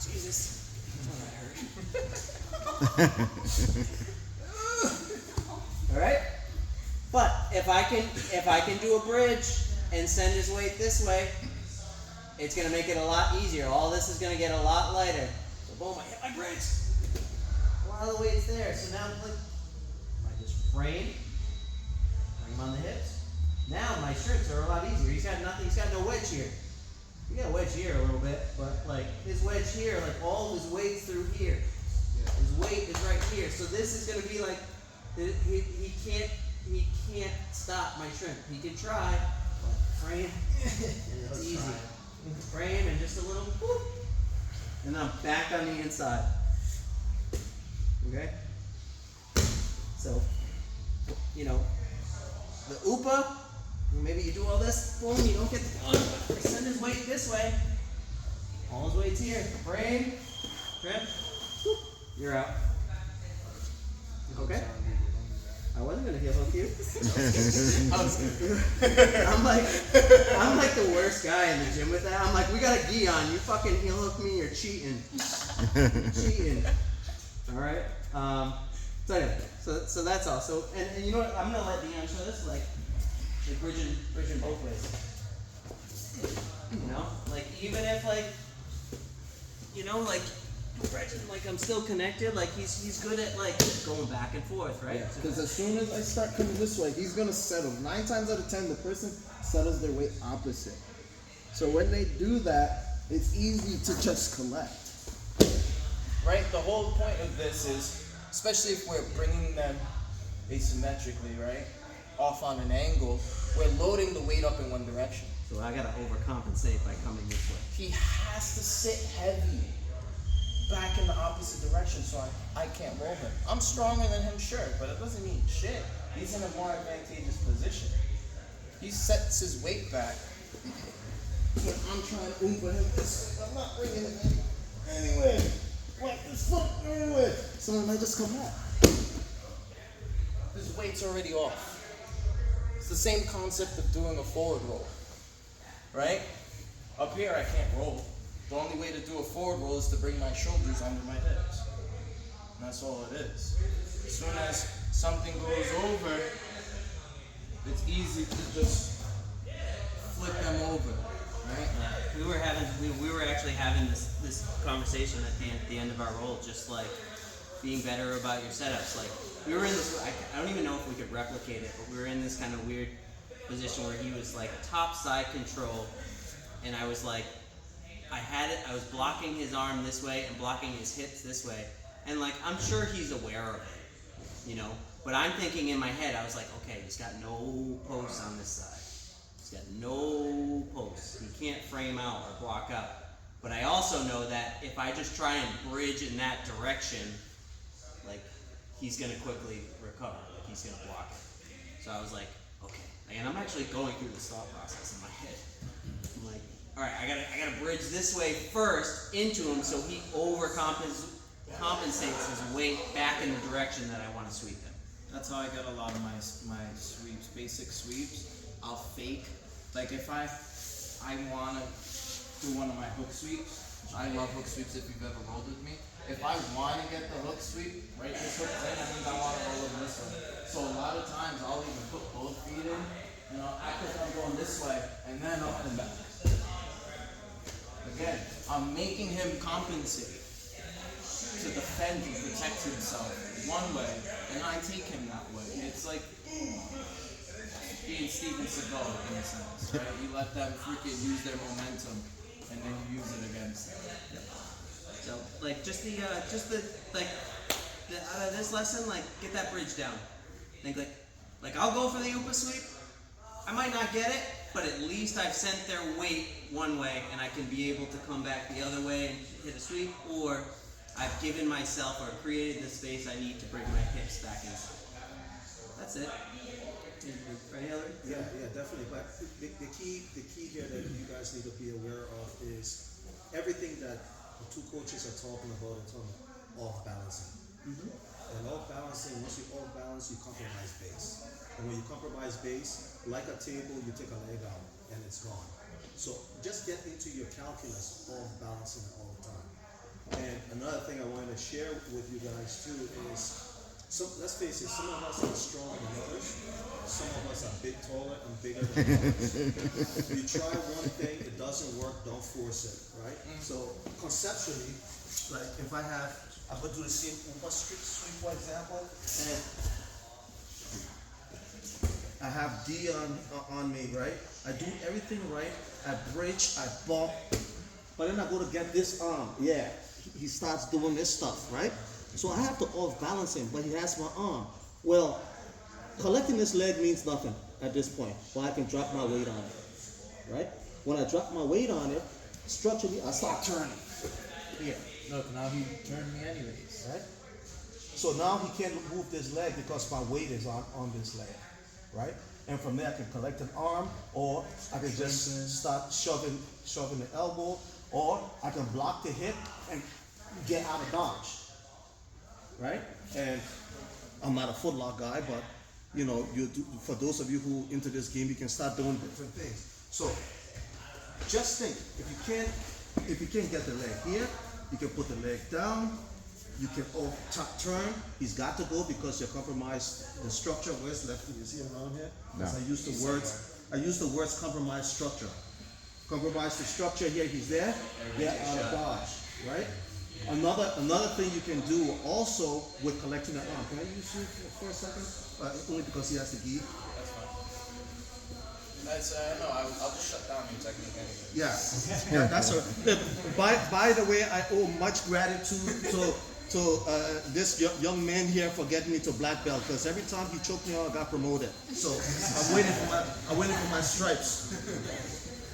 Jesus. All right. But if I can do a bridge and send his weight this way, it's gonna make it a lot easier. All this is gonna get a lot lighter. So boom, I hit my bridge. A lot of the weight's there. So now look, I just frame, bring him on the hips. Now my strips are a lot easier. He's got nothing. He's got no wedge here. You got a wedge here a little bit, but like his wedge here, like all his weight's through here. Yeah. His weight is right here. So this is gonna be like he can't stop my shrimp. He can try, but frame and it's easy. Frame and just a little whoop, and then I'm back on the inside. Okay? So, you know, the upa, maybe you do all this, boom, you don't get the gun, but send his weight this way. All his weight's here. Frame, shrimp, whoop, you're out. Okay? I wasn't gonna heel hook you. I'm like the worst guy in the gym with that. I'm like, we got a gi on. You fucking heel hook me, you're cheating. Cheating. All right. So anyway, so that's all. So and you know what? I'm gonna let Dion show this, like bridging both ways. You know, like even if like, you know, like. Like I'm still connected, like he's good at like going back and forth, right? Yeah, because as soon as I start coming this way, he's gonna settle. 9 times out of 10, the person settles their weight opposite. So when they do that, it's easy to just collect. Right? The whole point of this is, especially if we're bringing them asymmetrically, right? Off on an angle, we're loading the weight up in one direction. So I gotta overcompensate by coming this way. He has to sit heavy back in the opposite direction, so I can't roll him. I'm stronger than him, sure, but it doesn't mean shit. He's in a more advantageous position. He sets his weight back. But I'm trying to oompa him this way. I'm not bringing it anyway. Like this foot anyway. So I might just come back. His weight's already off. It's the same concept of doing a forward roll, right? Up here, I can't roll. The only way to do a forward roll is to bring my shoulders under my hips. And that's all it is. As soon as something goes over, it's easy to just flip them over, right? We were actually having this conversation at the end of our roll, just like being better about your setups. Like we were in this, I don't even know if we could replicate it, but we were in this kind of weird position where he was like top side control, and I was like, I was blocking his arm this way and blocking his hips this way. And like, I'm sure he's aware of it, you know? But I'm thinking in my head, I was like, okay, he's got no posts on this side. He's got no posts. He can't frame out or block out. But I also know that if I just try and bridge in that direction, like, he's gonna quickly recover. Like, he's gonna block it. So I was like, okay. And I'm actually going through this thought process in my head. I'm like, all right, I gotta bridge this way first into him so he compensates his weight back in the direction that I want to sweep him. That's how I get a lot of my sweeps, basic sweeps. I'll fake. Like if I want to do one of my hook sweeps, I love hook sweeps if you've ever rolled with me. If I want to get the hook sweep, right, this hook in, that means I want to roll him this way. So a lot of times I'll even put both feet in, and I'll act like I'm going this way, and then up and back. Again, I'm making him compensate to defend and protect himself one way, and I take him that way. It's like being Steven Seagal in a sense, right? You let them freaking use their momentum, and then you use it against them. So, like, out of this lesson, like, get that bridge down. Think like I'll go for the upa sweep. I might not get it, but at least I've sent their weight one way, and I can be able to come back the other way and hit a sweep, or I've given myself or created the space I need to bring my hips back inside. That's it. Right, Hillary? Yeah, definitely. But the key here that you guys need to be aware of is everything that the two coaches are talking about off balancing. Mm-hmm. And off balancing, once you off balance, you compromise base. And when you compromise base, like a table, you take a leg out. and it's gone. So just get into your calculus of balancing it all the time. And another thing I wanted to share with you guys too is, let's face it, some of us are stronger than others. Some of us are big taller and bigger than others. You try one thing, it doesn't work, don't force it, right? So conceptually, like if I'm gonna do the same one strict sweep, for example, and I have D on me, right? I do everything right. I bridge, I bump, but then I go to get this arm. Yeah, he starts doing this stuff, right? So I have to off balance him, but he has my arm. Well, collecting this leg means nothing at this point. Well, I can drop my weight on it, right? When I drop my weight on it, structurally, I start turning. Here, Look, now he turned me anyways. right? So now he can't move this leg because my weight is on this leg, right? And from there I can collect an arm, or I can just start shoving the elbow, or I can block the hip and get out of dodge, right? And I'm not a footlock guy, but you know, for those of you who into this game, you can start doing different things. So just think, if you can't get the leg here, you can put the leg down. You can turn. He's got to go because you're compromised the structure. Where's lefty? You see him around here? No. I use the words compromise structure. Compromise the structure here. He's there. Yeah, out of dodge. Right. Another thing you can do also with collecting the arm. Can I use you for a second? Only because he has the gi. That's no, I'll just shut down your technique anyway. Yeah, that's a. By the way, I owe much gratitude to this young man here for getting me to black belt, because every time he choked me out, I got promoted. So I'm waiting for my stripes.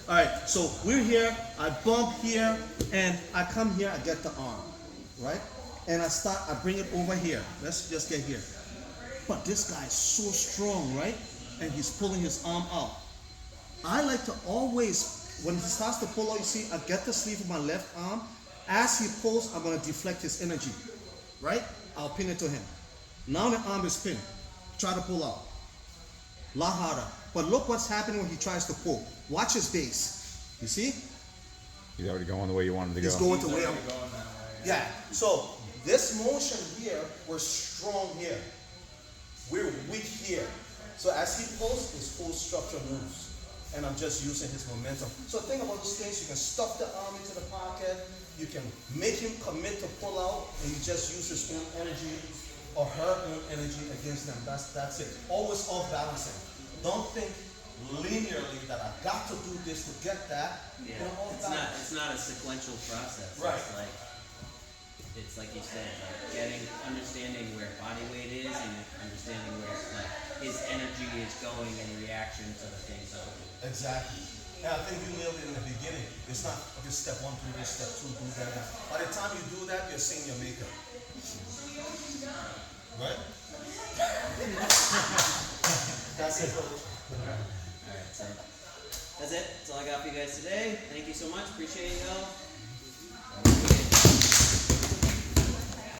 All right, so we're here. I bump here, and I come here. I get the arm, right? And I bring it over here. Let's just get here. But this guy is so strong, right? And he's pulling his arm out. I like to always, when he starts to pull out, you see, I get the sleeve of my left arm. As he pulls, I'm going to deflect his energy, right? I'll pin it to him. Now the arm is pinned. Try to pull out. A lot harder. But look what's happening when he tries to pull. Watch his base. You see? He's already going the way you wanted to He's go. going the way I'm Going that way. Yeah. So this motion here, we're strong here. We're weak here. So as he pulls, his full structure moves. And I'm just using his momentum. So think about those things. You can stuff the arm into the pocket. You can make him commit to pull out, and you just use his own energy or her own energy against them. That's it. Always off balancing. Don't think linearly that I got to do this to get that. Yeah, You're off it's balance. not a sequential process. Right. It's like you said, like understanding where body weight is and understanding where like his energy is going in reaction to the things that we do. Exactly. And I think you nailed it in the beginning. It's not okay, step 1, do this, step 2, do that. By the time you do that, you're seeing your makeup. Right? That's it. Alright, so that's it. That's all I got for you guys today. Thank you so much. Appreciate it, y'all.